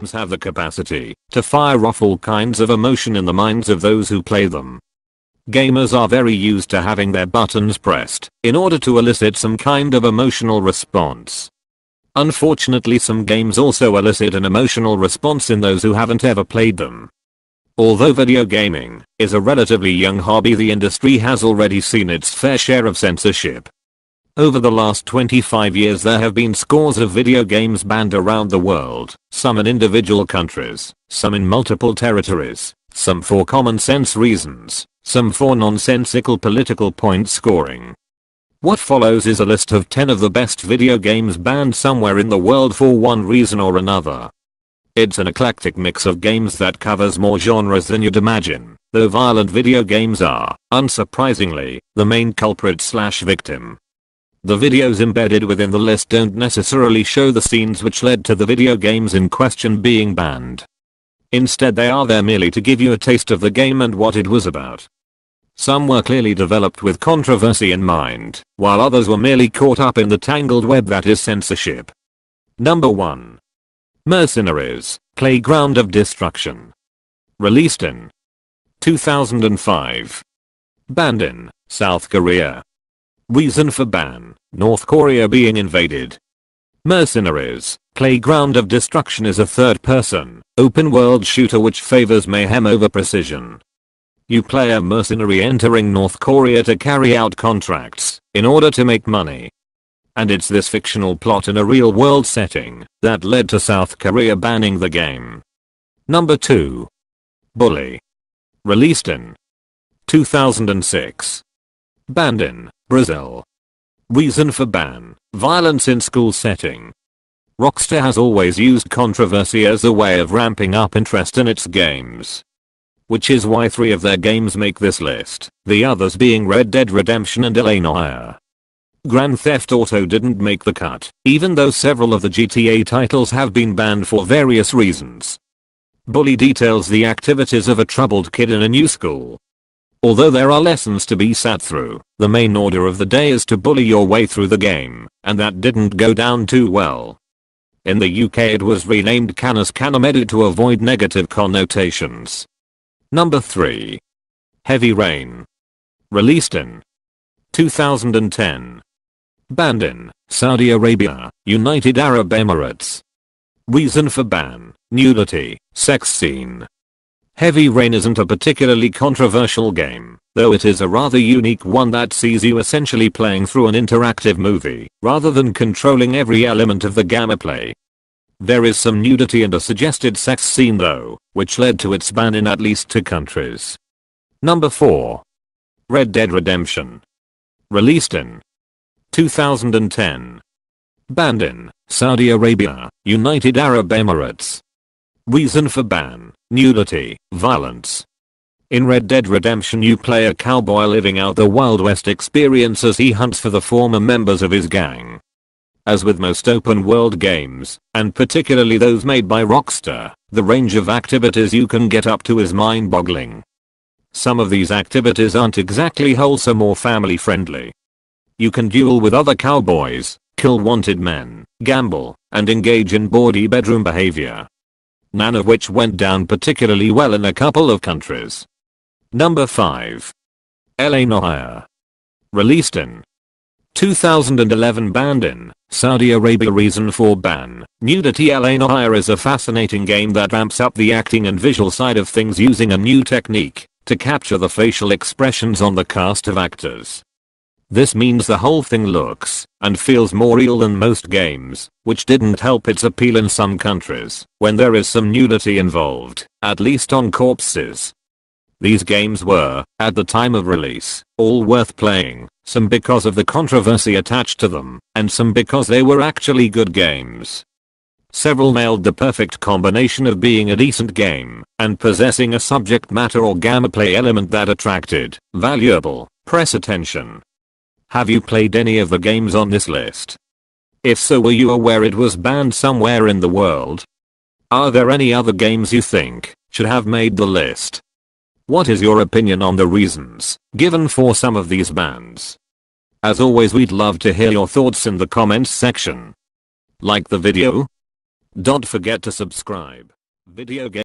games have the capacity to fire off all kinds of emotion in the minds of those who play them. Gamers are very used to having their buttons pressed in order to elicit some kind of emotional response. Unfortunately, some games also elicit an emotional response in those who haven't ever played them. Although video gaming is a relatively young hobby, the industry has already seen its fair share of censorship. Over the last 25 years there have been scores of video games banned around the world, some in individual countries, some in multiple territories, some for common sense reasons, some for nonsensical political point scoring. What follows is a list of 10 of the best video games banned somewhere in the world for one reason or another. It's an eclectic mix of games that covers more genres than you'd imagine, though violent video games are, unsurprisingly, the main culprit/victim. The videos embedded within the list don't necessarily show the scenes which led to the video games in question being banned. Instead, they are there merely to give you a taste of the game and what it was about. Some were clearly developed with controversy in mind, while others were merely caught up in the tangled web that is censorship. Number 1. Mercenaries, Playground of Destruction. Released in 2005. Banned in South Korea. Reason for ban: North Korea being invaded. Mercenaries, Playground of Destruction is a third-person, open-world shooter which favors mayhem over precision. You play a mercenary entering North Korea to carry out contracts in order to make money. And it's this fictional plot in a real-world setting that led to South Korea banning the game. Number 2. Bully. Released in 2006. Banned in Brazil. Reason for ban: violence in school setting. Rockstar has always used controversy as a way of ramping up interest in its games. Which is why 3 of their games make this list, the others being Red Dead Redemption and LA Noire. Grand Theft Auto didn't make the cut, even though several of the GTA titles have been banned for various reasons. Bully details the activities of a troubled kid in a new school. Although there are lessons to be sat through, the main order of the day is to bully your way through the game, and that didn't go down too well. In the UK it was renamed Canis Canamedit to avoid negative connotations. Number 3. Heavy Rain. Released in 2010. Banned in Saudi Arabia, United Arab Emirates. Reason for ban: nudity, sex scene. Heavy Rain isn't a particularly controversial game, though it is a rather unique one that sees you essentially playing through an interactive movie, rather than controlling every element of the gameplay. There is some nudity and a suggested sex scene though, which led to its ban in at least 2 countries. Number 4. Red Dead Redemption. Released in 2010. Banned in Saudi Arabia, United Arab Emirates. Reason for ban: nudity, violence. In Red Dead Redemption you play a cowboy living out the Wild West experience as he hunts for the former members of his gang. As with most open world games, and particularly those made by Rockstar, the range of activities you can get up to is mind-boggling. Some of these activities aren't exactly wholesome or family friendly. You can duel with other cowboys, kill wanted men, gamble, and engage in bawdy bedroom behavior. None of which went down particularly well in a couple of countries. Number 5. LA Noire. Released in 2011. Banned in Saudi Arabia. Reason for ban: nudity. LA Noire is a fascinating game that ramps up the acting and visual side of things using a new technique to capture the facial expressions on the cast of actors. This means the whole thing looks and feels more real than most games, which didn't help its appeal in some countries when there is some nudity involved, at least on corpses. These games were, at the time of release, all worth playing, some because of the controversy attached to them, and some because they were actually good games. Several nailed the perfect combination of being a decent game and possessing a subject matter or gameplay element that attracted valuable press attention. Have you played any of the games on this list? If so, were you aware it was banned somewhere in the world? Are there any other games you think should have made the list? What is your opinion on the reasons given for some of these bans? As always, we'd love to hear your thoughts in the comments section. Like the video? Don't forget to subscribe. Video game